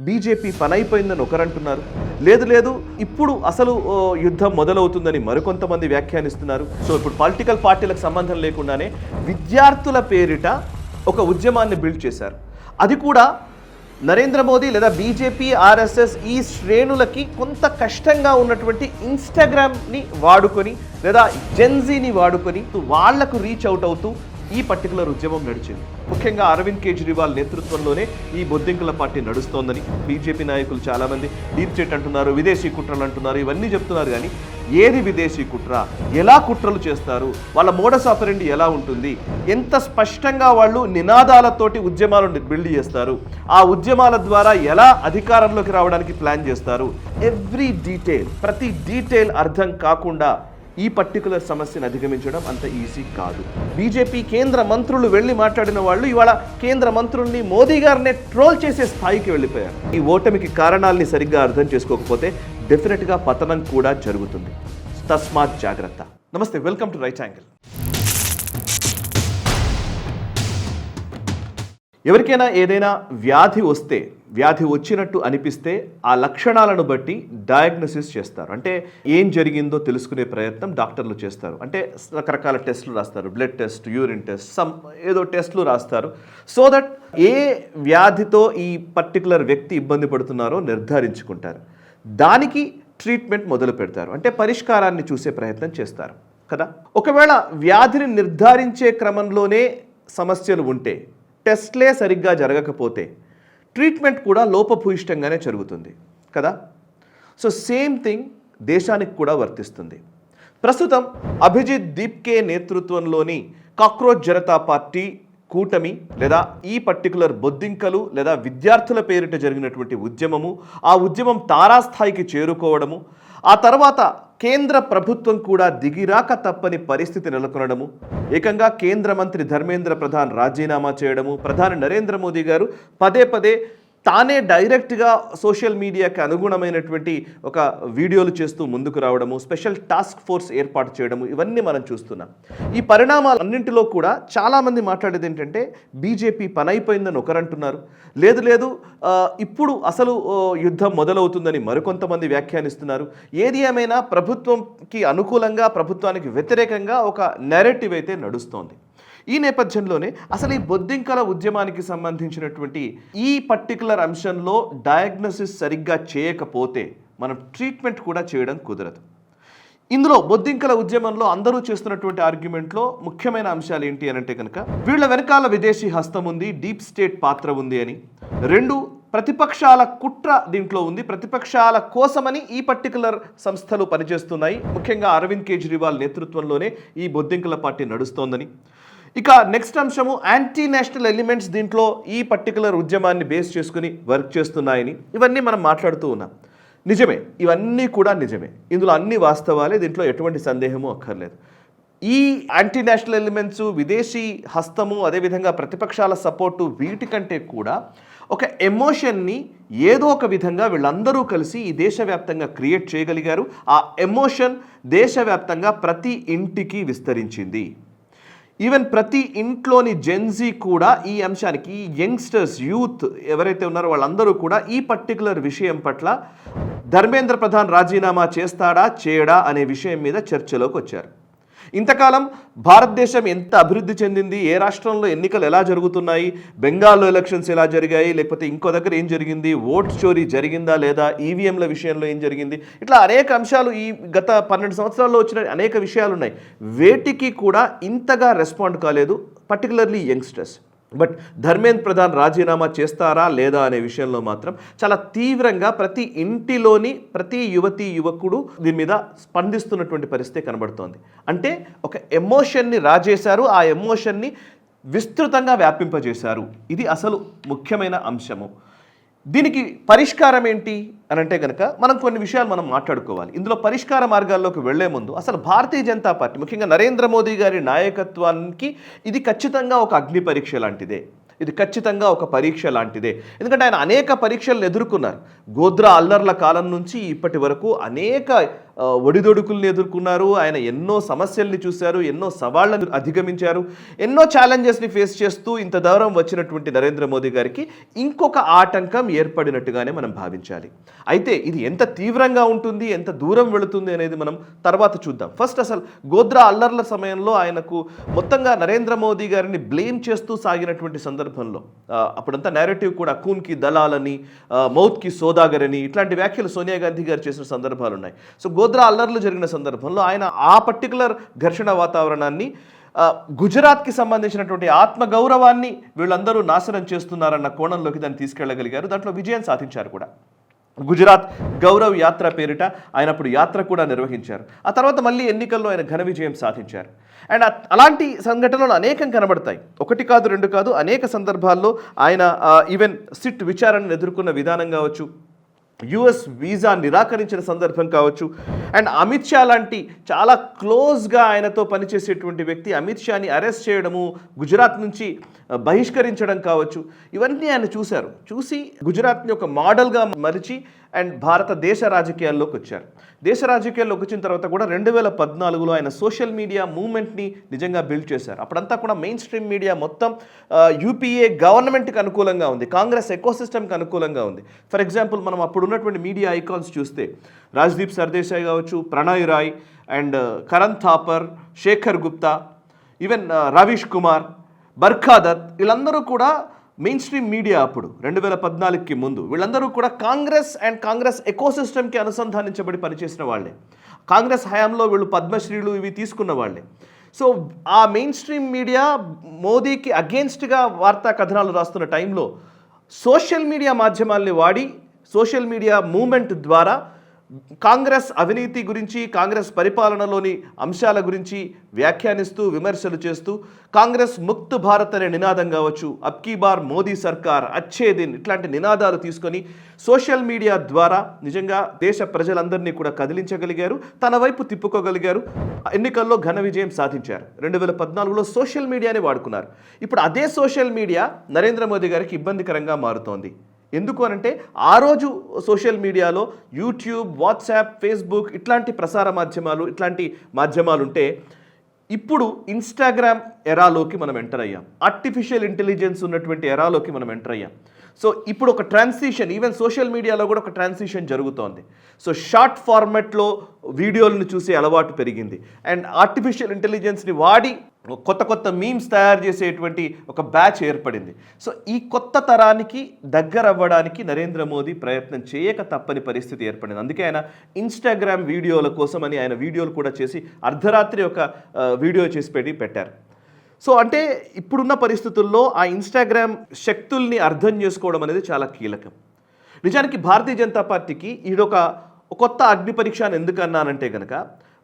BJP పనైపోయిందని ఒకరంటున్నారు. లేదు లేదు ఇప్పుడు అసలు యుద్ధం మొదలవుతుందని మరికొంతమంది వ్యాఖ్యానిస్తున్నారు. సో ఇప్పుడు పొలిటికల్ పార్టీలకు సంబంధం లేకుండానే విద్యార్థుల పేరిట ఒక ఉద్యమాన్ని బిల్డ్ చేశారు. అది కూడా నరేంద్ర మోదీ లేదా బీజేపీ, ఆర్ఎస్ఎస్ ఈ శ్రేణులకి కొంత కష్టంగా ఉన్నటువంటి ఇన్స్టాగ్రామ్ని వాడుకొని లేదా జెన్జీని వాడుకొని వాళ్లకు రీచ్ అవుట్ అవుతూ ఈ పర్టికులర్ ఉద్యమం నడిచింది. ముఖ్యంగా అరవింద్ కేజ్రీవాల్ నేతృత్వంలోనే ఈ బొద్దింకల పార్టీ నడుస్తోందని బీజేపీ నాయకులు చాలామంది డీప్ స్టేట్ అంటున్నారు, విదేశీ కుట్రలు అంటున్నారు, ఇవన్నీ చెప్తున్నారు. కానీ ఏది విదేశీ కుట్ర, ఎలా కుట్రలు చేస్తారు, వాళ్ళ మోడస్ ఆపరెండి ఎలా ఉంటుంది, ఎంత స్పష్టంగా వాళ్ళు నినాదాలతోటి ఉద్యమాలను బిల్డ్ చేస్తారు, ఆ ఉద్యమాల ద్వారా ఎలా అధికారంలోకి రావడానికి ప్లాన్ చేస్తారు, ఎవ్రీ డీటెయిల్, ప్రతి డీటెయిల్ అర్థం కాకుండా ఈ పర్టికులర్ సమస్యను అధిగమించడం అంత ఈజీ కాదు. బీజేపీ కేంద్ర మంత్రులు వెళ్ళి మాట్లాడిన వాళ్ళు ఇవాళ కేంద్ర మంత్రుల్ని మోదీ గారినే ట్రోల్ చేసే స్థాయికి వెళ్ళిపోయారు. ఈ ఓటమికి కారణాలని సరిగ్గా అర్థం చేసుకోకపోతే డెఫినెట్గా పతనం కూడా జరుగుతుంది. తస్మాత్ జాగ్రత్త. నమస్తే, వెల్కమ్ టు రైట్ యాంగిల్. ఎవరికైనా ఏదైనా వ్యాధి వస్తే, వ్యాధి వచ్చినట్టు అనిపిస్తే ఆ లక్షణాలను బట్టి డయాగ్నోసిస్ చేస్తారు. అంటే ఏం జరిగిందో తెలుసుకునే ప్రయత్నం డాక్టర్లు చేస్తారు. అంటే రకరకాల టెస్టులు రాస్తారు, బ్లడ్ టెస్ట్, యూరిన్ టెస్ట్, ఏదో టెస్టులు రాస్తారు. సో దట్ ఏ వ్యాధితో ఈ పర్టికులర్ వ్యక్తి ఇబ్బంది పడుతున్నారో నిర్ధారించుకుంటారు. దానికి ట్రీట్మెంట్ మొదలు పెడతారు. అంటే పరిష్కారాన్ని చూసే ప్రయత్నం చేస్తారు కదా. ఒకవేళ వ్యాధిని నిర్ధారించే క్రమంలోనే సమస్యలు ఉంటే, టెస్ట్లే సరిగ్గా జరగకపోతే ట్రీట్మెంట్ కూడా లోపభూయిష్టంగానే జరుగుతుంది కదా. సో సేమ్ థింగ్ దేశానికి కూడా వర్తిస్తుంది. ప్రస్తుతం అభిజిత్ దీప్కే నేతృత్వంలోని కాక్రోచ్ జనతా పార్టీ కూటమి లేదా ఈ పర్టికులర్ బొద్దింకలు లేదా విద్యార్థుల పేరిట జరిగినటువంటి ఉద్యమము, ఆ ఉద్యమం తారాస్థాయికి చేరుకోవడము, ఆ తర్వాత కేంద్ర ప్రభుత్వం కూడా దిగిరాక తప్పని పరిస్థితి నెలకొనడము, ఏకంగా కేంద్ర మంత్రి ధర్మేంద్ర ప్రధాన్ రాజీనామా చేయడము, ప్రధాని నరేంద్ర మోదీ గారు పదే పదే తానే డైరెక్ట్గా సోషల్ మీడియాకి అనుగుణమైనటువంటి ఒక వీడియోలు చేస్తూ ముందుకు రావడము, స్పెషల్ టాస్క్ ఫోర్స్ ఏర్పాటు చేయడము, ఇవన్నీ మనం చూస్తున్నాం. ఈ పరిణామాలన్నింటిలో కూడా చాలామంది మాట్లాడేది ఏంటంటే బీజేపీ పనైపోయిందని ఒకరంటున్నారు. లేదు లేదు ఇప్పుడు అసలు యుద్ధం మొదలవుతుందని మరికొంతమంది వ్యాఖ్యానిస్తున్నారు. ఏది ఏమైనా ప్రభుత్వంకి అనుకూలంగా, ప్రభుత్వానికి వ్యతిరేకంగా ఒక నెరేటివ్ అయితే నడుస్తోంది. ఈ నేపథ్యంలోనే అసలు ఈ బొద్దింకల ఉద్యమానికి సంబంధించినటువంటి ఈ పర్టికులర్ అంశంలో డయాగ్నోసిస్ సరిగ్గా చేయకపోతే మనం ట్రీట్మెంట్ కూడా చేయడం కుదరదు. ఇందులో బొద్దింకల ఉద్యమంలో అందరూ చేస్తున్నటువంటి ఆర్గ్యుమెంట్లో ముఖ్యమైన అంశాలు ఏంటి అని అంటే కనుక, వీళ్ళ వెనకాల విదేశీ హస్తం ఉంది, డీప్ స్టేట్ పాత్ర ఉంది అని. రెండు, ప్రతిపక్షాల కుట్ర దీంట్లో ఉంది, ప్రతిపక్షాల కోసమని ఈ పర్టికులర్ సంస్థలు పనిచేస్తున్నాయి. ముఖ్యంగా అరవింద్ కేజ్రీవాల్ నేతృత్వంలోనే ఈ బొద్దింకల పార్టీ నడుస్తోందని. ఇక నెక్స్ట్ అంశము, యాంటీ నేషనల్ ఎలిమెంట్స్ దీంట్లో ఈ పర్టికులర్ ఉద్యమాన్ని బేస్ చేసుకుని వర్క్ చేస్తున్నాయని. ఇవన్నీ మనం మాట్లాడుతూ ఉన్నాం. నిజమే, ఇవన్నీ కూడా నిజమే. ఇందులో అన్ని వాస్తవాలే, దీంట్లో ఎటువంటి సందేహము అక్కర్లేదు. ఈ యాంటీ నేషనల్ ఎలిమెంట్స్, విదేశీ హస్తము, అదేవిధంగా ప్రతిపక్షాల సపోర్టు, వీటికంటే కూడా ఒక ఎమోషన్ని ఏదో ఒక విధంగా వీళ్ళందరూ కలిసి ఈ దేశవ్యాప్తంగా క్రియేట్ చేయగలిగారు. ఆ ఎమోషన్ దేశవ్యాప్తంగా ప్రతి ఇంటికి విస్తరించింది. ఈవెన్ ప్రతి ఇంట్లోని జెన్జీ కూడా ఈ అంశానికి, ఈ యంగ్స్టర్స్, యూత్ ఎవరైతే ఉన్నారో వాళ్ళందరూ కూడా ఈ పర్టికులర్ విషయం పట్ల ధర్మేంద్ర ప్రధాన్ రాజీనామా చేస్తాడా చేయడా అనే విషయం మీద చర్చలోకి వచ్చారు. ఇంతకాలం భారతదేశం ఎంత అభివృద్ధి చెందింది, ఏ రాష్ట్రంలో ఎన్నికలు ఎలా జరుగుతున్నాయి, బెంగాల్లో ఎలక్షన్స్ ఎలా జరిగాయి, లేకపోతే ఇంకో దగ్గర ఏం జరిగింది, ఓట్ చోరీ జరిగిందా లేదా, ఈవీఎంల విషయంలో ఏం జరిగింది, ఇట్లా అనేక అంశాలు ఈ గత 12 సంవత్సరాల్లో వచ్చిన అనేక విషయాలు ఉన్నాయి. వేటికి కూడా ఇంతగా రెస్పాండ్ కాలేదు particularly youngsters. But Dharmendra Pradhan రాజీనామా చేస్తారా లేదా అనే విషయంలో మాత్రం చాలా తీవ్రంగా ప్రతి ఇంటిలోని ప్రతి యువతీ యువకుడు దీని మీద స్పందిస్తున్నటువంటి పరిస్థితి కనబడుతోంది. అంటే ఒక ఎమోషన్ని రాజేశారు, ఆ ఎమోషన్ని విస్తృతంగా వ్యాపింపజేశారు. ఇది అసలు ముఖ్యమైన అంశము. దీనికి పరిష్కారం ఏంటి అని అంటే కనుక మనం కొన్ని విషయాలు మనం మాట్లాడుకోవాలి. ఇందులో పరిష్కార మార్గాల్లోకి వెళ్లే ముందు అసలు భారతీయ జనతా పార్టీ, ముఖ్యంగా నరేంద్ర మోదీ గారి నాయకత్వానికి ఇది ఖచ్చితంగా ఒక అగ్ని పరీక్ష లాంటిదే. ఇది ఖచ్చితంగా ఒక పరీక్ష లాంటిదే. ఎందుకంటే ఆయన అనేక పరీక్షలను ఎదుర్కొన్నారు. గోద్రా అల్లర్ల కాలం నుంచి ఇప్పటి వరకు అనేక ఒడిదొడుకుల్ని ఎదుర్కొన్నారు, ఆయన ఎన్నో సమస్యల్ని చూశారు, ఎన్నో సవాళ్లను అధిగమించారు, ఎన్నో ఛాలెంజెస్ని ఫేస్ చేస్తూ ఇంత దూరం వచ్చినటువంటి నరేంద్ర మోదీ గారికి ఇంకొక ఆటంకం ఏర్పడినట్టుగానే మనం భావించాలి. అయితే ఇది ఎంత తీవ్రంగా ఉంటుంది, ఎంత దూరం వెళుతుంది అనేది మనం తర్వాత చూద్దాం. ఫస్ట్ అసలు గోద్రా అల్లర్ల సమయంలో ఆయనకు మొత్తంగా నరేంద్ర మోదీ గారిని బ్లేమ్ చేస్తూ సాగినటువంటి సందర్భంలో అప్పుడంతా నేరేటివ్ కూడా కూన్కి దళాలని, మౌత్కి సోదాగర్ అని ఇట్లాంటి వ్యాఖ్యలు సోనియా గాంధీ గారు చేసిన సందర్భాలు ఉన్నాయి. సో గోద్రా అల్లర్లు జరిగిన సందర్భంలో ఆయన ఆ పర్టికులర్ ఘర్షణ వాతావరణాన్ని గుజరాత్కి సంబంధించినటువంటి ఆత్మగౌరవాన్ని వీళ్ళందరూ నాశనం చేస్తున్నారన్న కోణంలోకి దాన్ని తీసుకెళ్లగలిగారు. దాంట్లో విజయం సాధించారు కూడా. గుజరాత్ గౌరవ్ యాత్ర పేరిట ఆయన అప్పుడు యాత్ర కూడా నిర్వహించారు. ఆ తర్వాత మళ్ళీ ఎన్నికల్లో ఆయన ఘన విజయం సాధించారు. అండ్ అలాంటి సంఘటనలు అనేకం కనబడతాయి. ఒకటి కాదు, రెండు కాదు, అనేక సందర్భాల్లో ఆయన ఈవెన్ సిట్ విచారణను ఎదుర్కొన్న విధానం కావచ్చు, యుఎస్ వీసా నిరాకరించిన సందర్భం కావచ్చు, అండ్ అమిత్ షా లాంటి చాలా క్లోజ్గా ఆయనతో పనిచేసేటువంటి వ్యక్తి అమిత్ షాని అరెస్ట్ చేయడము, గుజరాత్ నుంచి బహిష్కరించడం కావచ్చు, ఇవన్నీ ఆయన చూశారు. చూసి గుజరాత్ని ఒక మోడల్గా మలిచి అండ్ భారతదేశ రాజకీయాల్లోకి వచ్చారు. దేశ రాజకీయాల్లోకి వచ్చిన తర్వాత కూడా 2014లో ఆయన సోషల్ మీడియా మూవ్మెంట్ని నిజంగా బిల్డ్ చేశారు. అప్పుడంతా కూడా మెయిన్ స్ట్రీమ్ మీడియా మొత్తం యూపీఏ గవర్నమెంట్కి అనుకూలంగా ఉంది, కాంగ్రెస్ ఎకోసిస్టమ్కి అనుకూలంగా ఉంది. ఫర్ ఎగ్జాంపుల్ మనం అప్పుడు ఉన్నటువంటి మీడియా ఐకాన్స్ చూస్తే రాజ్దీప్ సర్దేశాయ్ కావచ్చు, ప్రణయ్ రాయ్ అండ్ కరణ్ థాపర్, శేఖర్ గుప్తా, ఈవెన్ రవీష్ కుమార్, బర్ఖాదత్, వీళ్ళందరూ కూడా మెయిన్ స్ట్రీమ్ మీడియా అప్పుడు 2014కి ముందు వీళ్ళందరూ కూడా కాంగ్రెస్ అండ్ కాంగ్రెస్ ఎకోసిస్టమ్కి అనుసంధానించబడి పనిచేసిన వాళ్ళే. కాంగ్రెస్ హయాంలో వీళ్ళు పద్మశ్రీలు ఇవి తీసుకున్న వాళ్ళే. సో ఆ మెయిన్ స్ట్రీమ్ మీడియా మోదీకి అగేన్స్ట్గా వార్తా కథనాలు రాస్తున్న టైంలో సోషల్ మీడియా మాధ్యమాల్ని వాడి సోషల్ మీడియా మూవ్మెంట్ ద్వారా కాంగ్రెస్ అవినీతి గురించి, కాంగ్రెస్ పరిపాలనలోని అంశాల గురించి వ్యాఖ్యానిస్తూ విమర్శలు చేస్తూ కాంగ్రెస్ ముక్త్ భారత్ అనే నినాదం కావచ్చు, అబ్కీ బార్ మోదీ సర్కార్, అచ్చే దిన్, ఇట్లాంటి నినాదాలు తీసుకొని సోషల్ మీడియా ద్వారా నిజంగా దేశ ప్రజలందరినీ కూడా కదిలించగలిగారు, తన వైపు తిప్పుకోగలిగారు, ఎన్నికల్లో ఘన విజయం సాధించారు. 2014లో సోషల్ మీడియాని వాడుకున్నారు. ఇప్పుడు అదే సోషల్ మీడియా నరేంద్ర మోదీ గారికి ఇబ్బందికరంగా మారుతోంది. ఎందుకు అనంటే ఆ రోజు సోషల్ మీడియాలో యూట్యూబ్, వాట్సాప్, ఫేస్బుక్ ఇట్లాంటి ప్రసార మాధ్యమాలు, ఇట్లాంటి మాధ్యమాలు ఉంటే ఇప్పుడు ఇన్స్టాగ్రామ్ ఎరాలోకి మనం ఎంటర్ అయ్యాం, ఆర్టిఫిషియల్ ఇంటెలిజెన్స్ ఉన్నటువంటి ఎరాలోకి మనం ఎంటర్ అయ్యాం. సో ఇప్పుడు ఒక ట్రాన్సిషన్, ఈవెన్ సోషల్ మీడియాలో కూడా ఒక ట్రాన్సిషన్ జరుగుతోంది. సో షార్ట్ ఫార్మాట్లో వీడియోలను చూసే అలవాటు పెరిగింది అండ్ ఆర్టిఫిషియల్ ఇంటెలిజెన్స్ని వాడి కొత్త కొత్త మీమ్స్ తయారు చేసేటువంటి ఒక బ్యాచ్ ఏర్పడింది. సో ఈ కొత్త తరానికి దగ్గర అవ్వడానికి నరేంద్ర మోదీ ప్రయత్నం చేయక తప్పని పరిస్థితి ఏర్పడింది. అందుకే ఆయన ఇన్స్టాగ్రామ్ వీడియోల కోసం అని ఆయన వీడియోలు కూడా చేసి అర్ధరాత్రి ఒక వీడియో చేసి పెట్టారు. సో అంటే ఇప్పుడున్న పరిస్థితుల్లో ఆ ఇన్స్టాగ్రామ్ శక్తుల్ని అర్థం చేసుకోవడం అనేది చాలా కీలకం. నిజానికి భారతీయ జనతా పార్టీకి ఈడొక కొత్త అగ్ని పరీక్ష అని ఎందుకు అన్నానంటే కనుక,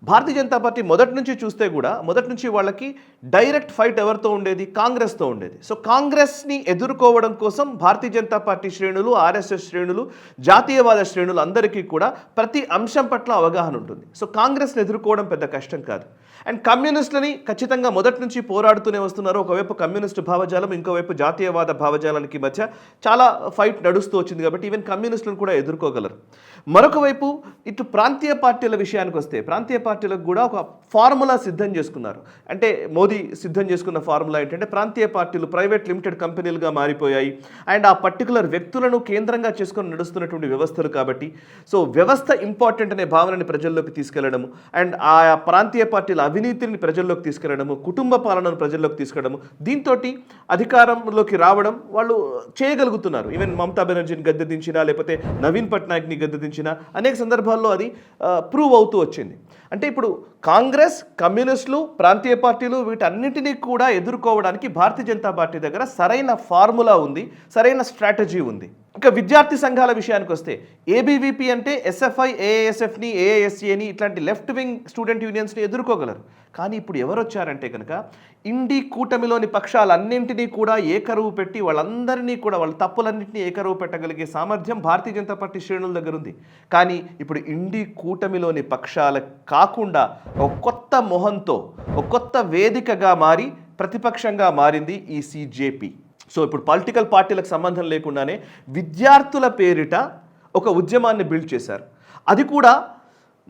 భారతీయ జనతా పార్టీ మొదటి నుంచి చూస్తే కూడా మొదటి నుంచి వాళ్ళకి డైరెక్ట్ ఫైట్ ఎవరితో ఉండేది? కాంగ్రెస్తో ఉండేది. సో కాంగ్రెస్ని ఎదుర్కోవడం కోసం భారతీయ జనతా పార్టీ శ్రేణులు, ఆర్ఎస్ఎస్ శ్రేణులు, జాతీయవాద శ్రేణులు అందరికీ కూడా ప్రతి అంశం పట్ల అవగాహన ఉంటుంది. సో కాంగ్రెస్ని ఎదుర్కోవడం పెద్ద కష్టం కాదు. అండ్ కమ్యూనిస్టులని ఖచ్చితంగా మొదటి నుంచి పోరాడుతూనే వస్తున్నారు. ఒకవైపు కమ్యూనిస్టు భావజాలం, ఇంకోవైపు జాతీయవాద భావజాలానికి మధ్య చాలా ఫైట్ నడుస్తూ వచ్చింది కాబట్టి ఈవెన్ కమ్యూనిస్టులను కూడా ఎదుర్కోగలరు. మరొక వైపు ఇటు ప్రాంతీయ పార్టీల విషయానికి వస్తే ప్రాంతీయ పార్టీలకు కూడా ఒక ఫార్ములా సిద్ధం చేసుకున్నారు. అంటే మోదీ సిద్ధం చేసుకున్న ఫార్ములా ఏంటంటే ప్రాంతీయ పార్టీలు ప్రైవేట్ లిమిటెడ్ కంపెనీలుగా మారిపోయాయి అండ్ ఆ పర్టికులర్ వ్యక్తులను కేంద్రంగా చేసుకొని నడుస్తున్నటువంటి వ్యవస్థలు కాబట్టి సో వ్యవస్థ ఇంపార్టెంట్ అనే భావనని ప్రజల్లోకి తీసుకెళ్లడము అండ్ ఆ ప్రాంతీయ పార్టీల అవినీతిని ప్రజల్లోకి తీసుకెళ్లడము, కుటుంబ పాలనను ప్రజల్లోకి తీసుకెళ్లడము, దీంతో అధికారంలోకి రావడం వాళ్ళు చేయగలుగుతున్నారు. ఈవెన్ మమతా బెనర్జీని గద్దెదించినా లేకపోతే నవీన్ పట్నాయక్ని గద్దెదించినా అనేక సందర్భాల్లో అది ప్రూవ్ అవుతూ వచ్చింది. అంటే ఇప్పుడు కాంగ్రెస్, కమ్యూనిస్టులు, ప్రాంతీయ పార్టీలు వీటన్నిటినీ కూడా ఎదుర్కోవడానికి భారతీయ జనతా పార్టీ దగ్గర సరైన ఫార్ములా ఉంది, సరైన స్ట్రాటజీ ఉంది. ఇక విద్యార్థి సంఘాల విషయానికి వస్తే ఏబీవీపీ అంటే ఎస్ఎఫ్ఐ, ఏఏఎస్ఎఫ్ని, ఏఏఎస్సీని ఇట్లాంటి లెఫ్ట్ వింగ్ స్టూడెంట్ యూనియన్స్ని ఎదుర్కోగలరు. కానీ ఇప్పుడు ఎవరు వచ్చారంటే కనుక ఇండి కూటమిలోని పక్షాలన్నింటినీ కూడా ఏకరువు పెట్టి వాళ్ళందరినీ కూడా వాళ్ళ తప్పులన్నింటినీ ఏకరువు పెట్టగలిగే సామర్థ్యం భారతీయ జనతా పార్టీ శ్రేణుల దగ్గర ఉంది. కానీ ఇప్పుడు ఇండి కూటమిలోని పక్షాల కాకుండా ఒక కొత్త మొహంతో ఒక కొత్త వేదికగా మారి ప్రతిపక్షంగా మారింది ఈ సిజేపీ. సో ఇప్పుడు పొలిటికల్ పార్టీలకు సంబంధం లేకుండానే విద్యార్థుల పేరిట ఒక ఉద్యమాన్ని బిల్డ్ చేశారు. అది కూడా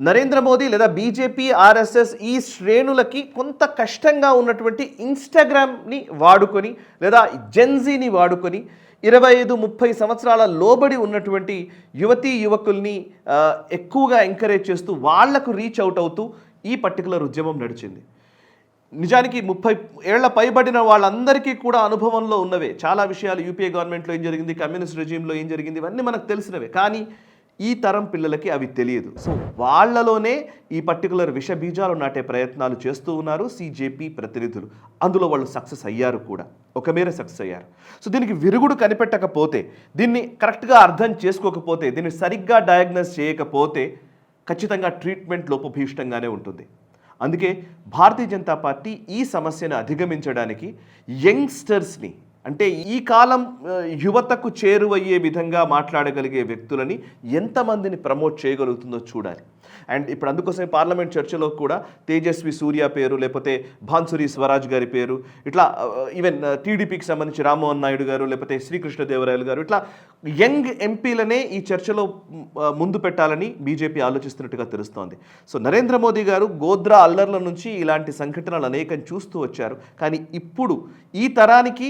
నరేంద్ర మోదీ లేదా బీజేపీ, ఆర్ఎస్ఎస్ ఈ శ్రేణులకి కొంత కష్టంగా ఉన్నటువంటి ఇన్స్టాగ్రామ్ని వాడుకొని లేదా జెన్జీని వాడుకొని 25-30 సంవత్సరాల లోబడి ఉన్నటువంటి యువతీ యువకుల్ని ఎక్కువగా ఎంకరేజ్ చేస్తూ వాళ్లకు రీచ్ అవుట్ అవుతూ ఈ పర్టికులర్ ఉద్యమం నడిచింది. నిజానికి 30 ఏళ్ల పైబడిన వాళ్ళందరికీ కూడా అనుభవంలో ఉన్నవే. చాలా విషయాలు యూపీఏ గవర్నమెంట్లో ఏం జరిగింది, కమ్యూనిస్ట్ రెజీమ్లో ఏం జరిగింది, ఇవన్నీ మనకు తెలిసినవే. కానీ ఈ తరం పిల్లలకి అవి తెలియదు. సో వాళ్ళలోనే ఈ పర్టికులర్ విష బీజాలు నాటే ప్రయత్నాలు చేస్తూ ఉన్నారు సిజేపీ ప్రతినిధులు. అందులో వాళ్ళు సక్సెస్ అయ్యారు కూడా, ఒక మేర సక్సెస్ అయ్యారు. సో దీనికి విరుగుడు కనిపెట్టకపోతే, దీన్ని కరెక్ట్గా అర్థం చేసుకోకపోతే, దీన్ని సరిగ్గా డయాగ్నోస్ చేయకపోతే ఖచ్చితంగా ట్రీట్మెంట్ లోపభీష్టంగానే ఉంటుంది. అందుకే భారతీయ జనతా పార్టీ ఈ సమస్యను అధిగమించడానికి యంగ్స్టర్స్ని, అంటే ఈ కాలం యువతకు చేరువయ్యే విధంగా మాట్లాడగలిగే వ్యక్తులని ఎంతమందిని ప్రమోట్ చేయగలుగుతుందో చూడాలి. అండ్ ఇప్పుడు అందుకోసమే పార్లమెంట్ చర్చలో కూడా తేజస్వి సూర్య పేరు, లేకపోతే భాన్సురి స్వరాజ్ గారి పేరు, ఇట్లా ఈవెన్ టీడీపీకి సంబంధించి రామ్మోహన్ నాయుడు గారు, లేకపోతే శ్రీకృష్ణదేవరాయలు గారు, ఇట్లా యంగ్ ఎంపీలనే ఈ చర్చలో ముందు పెట్టాలని బీజేపీ ఆలోచిస్తున్నట్టుగా తెలుస్తోంది. సో నరేంద్ర మోదీ గారు గోద్రా అల్లర్ల నుంచి ఇలాంటి సంఘటనలు అనేకం చూస్తూ వచ్చారు. కానీ ఇప్పుడు ఈ తరానికి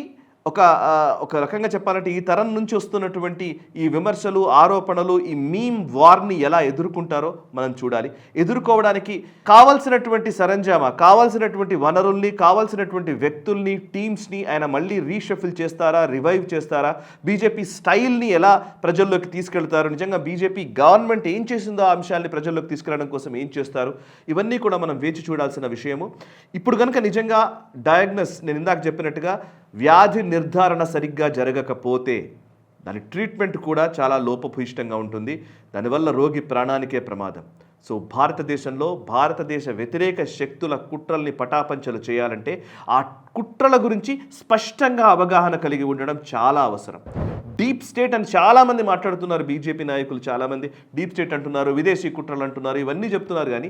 ఒక రకంగా చెప్పాలంటే ఈ తరం నుంచి వస్తున్నటువంటి ఈ విమర్శలు, ఆరోపణలు, ఈ మీమ్ వార్ని ఎలా ఎదుర్కొంటారో మనం చూడాలి. ఎదుర్కోవడానికి కావాల్సినటువంటి సరంజామా, కావాల్సినటువంటి వనరుల్ని, కావాల్సినటువంటి వ్యక్తుల్ని, టీమ్స్ని ఆయన మళ్ళీ రీషఫిల్ చేస్తారా, రివైవ్ చేస్తారా, బీజేపీ స్టైల్ని ఎలా ప్రజల్లోకి తీసుకెళ్తారు, నిజంగా బీజేపీ గవర్నమెంట్ ఏం చేసిందో ఆ అంశాన్ని ప్రజల్లోకి తీసుకెళ్ళడం కోసం ఏం చేస్తారు, ఇవన్నీ కూడా మనం వేచి చూడాల్సిన విషయము. ఇప్పుడు కనుక నిజంగా డయాగ్నోస్, నేను ఇందాక చెప్పినట్టుగా వ్యాధి నిర్ధారణ సరిగ్గా జరగకపోతే దాని ట్రీట్మెంట్ కూడా చాలా లోపభూయిష్టంగా ఉంటుంది. దానివల్ల రోగి ప్రాణానికే ప్రమాదం. సో భారతదేశంలో భారతదేశ వ్యతిరేక శక్తుల కుట్రల్ని పటాపంచలు చేయాలంటే ఆ కుట్రల గురించి స్పష్టంగా అవగాహన కలిగి ఉండడం చాలా అవసరం. డీప్ స్టేట్ అని చాలామంది మాట్లాడుతున్నారు, బీజేపీ నాయకులు చాలామంది డీప్ స్టేట్ అంటున్నారు, విదేశీ కుట్రలు అంటున్నారు, ఇవన్నీ చెప్తున్నారు. కానీ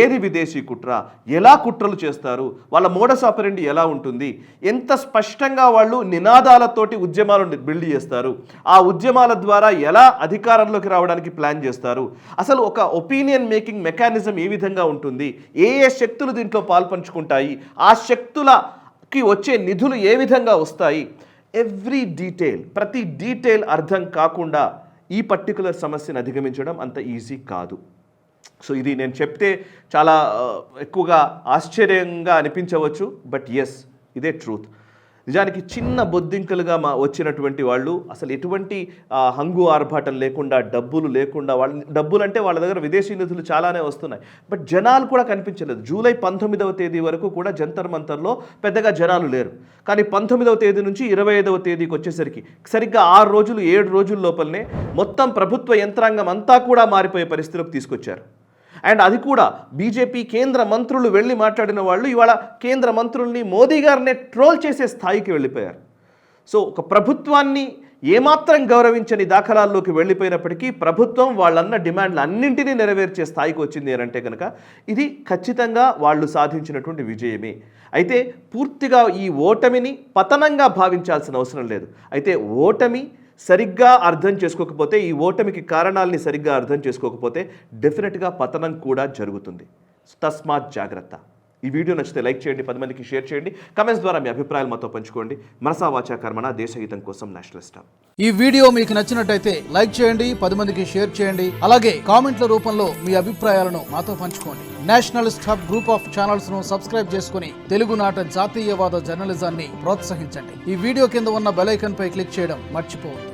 ఏది విదేశీ కుట్ర, ఎలా కుట్రలు చేస్తారు, వాళ్ళ మోడస్ ఆపరెండి ఎలా ఉంటుంది, ఎంత స్పష్టంగా వాళ్ళు నినాదాలతోటి ఉద్యమాలు బిల్డ్ చేస్తారు, ఆ ఉద్యమాల ద్వారా ఎలా అధికారంలోకి రావడానికి ప్లాన్ చేస్తారు, అసలు ఒక ఒపీనియన్ మేకింగ్ మెకానిజం ఏ విధంగా ఉంటుంది, ఏ శక్తులు దీంట్లో పాల్పంచుకుంటాయి, ఆ శక్తులకి వచ్చే నిధులు ఏ విధంగా వస్తాయి, ఎవ్రీ డీటెయిల్, ప్రతి డీటెయిల్ అర్థం కాకుండా ఈ పర్టికులర్ సమస్యను అధిగమించడం అంత ఈజీ కాదు. సో ఇది నేను చెప్తే చాలా ఎక్కువగా ఆశ్చర్యంగా అనిపించవచ్చు, బట్ ఎస్, ఇదే ట్రూత్. నిజానికి చిన్న బొద్దింకలుగా వచ్చినటువంటి వాళ్ళు అసలు ఎటువంటి హంగు ఆర్భాటం లేకుండా, డబ్బులు లేకుండా, డబ్బులు అంటే వాళ్ళ దగ్గర విదేశీ నిధులు చాలానే వస్తున్నాయి, బట్ జనాలు కూడా కనిపించలేదు. జూలై 19వ తేదీ వరకు కూడా జంతర్ మంతర్లో పెద్దగా జనాలు లేరు. కానీ 19వ తేదీ నుంచి 25వ తేదీకి వచ్చేసరికి సరిగ్గా 6 రోజులు 7 రోజుల లోపలనే మొత్తం ప్రభుత్వ యంత్రాంగం అంతా కూడా మారిపోయే పరిస్థితిలోకి తీసుకొచ్చారు. అండ్ అది కూడా బీజేపీ కేంద్ర మంత్రులు వెళ్ళి మాట్లాడిన వాళ్ళు ఇవాళ కేంద్ర మంత్రుల్ని, మోదీ గారినే ట్రోల్ చేసే స్థాయికి వెళ్ళిపోయారు. సో ఒక ప్రభుత్వాన్ని ఏమాత్రం గౌరవించని దాఖలాల్లోకి వెళ్ళిపోయినప్పటికీ ప్రభుత్వం వాళ్ళన్న డిమాండ్లు అన్నింటినీ నెరవేర్చే స్థాయికి వచ్చింది అని అంటే కనుక ఇది ఖచ్చితంగా వాళ్ళు సాధించినటువంటి విజయమే. అయితే పూర్తిగా ఈ ఓటమిని పతనంగా భావించాల్సిన అవసరం లేదు. అయితే ఓటమి సరిగ్గా అర్థం చేసుకోకపోతే, ఈ ఓటమికి కారణాలని సరిగ్గా అర్థం చేసుకోకపోతే డెఫినెట్గా పతనం కూడా జరుగుతుంది. తస్మాత్ జాగ్రత్త. ఈ వీడియో నచ్చితే లైక్ చేయండి, 10 మందికి షేర్ చేయండి, కమెంట్స్ ద్వారా మీ అభిప్రాయాలు మాతో పంచుకోండి. మనసా వాచా కర్మణ, దేశహితం కోసం నేషనల్ స్టార్. ఈ వీడియో మీకు నచ్చినట్టయితే లైక్ చేయండి, 10 మందికి షేర్ చేయండి, అలాగే కామెంట్ల రూపంలో మీ అభిప్రాయాలను మాతో పంచుకోండి. Nationalist hub group of channels ను సబ్స్క్రైబ్ చేసుకుని తెలుగునాట జాతీయవాద జర్నలిజాన్ని ప్రోత్సహించండి. ఈ వీడియో కింద ఉన్న బెల్ ఐకాన్ పై క్లిక్ చేయడం మర్చిపోవద్దు.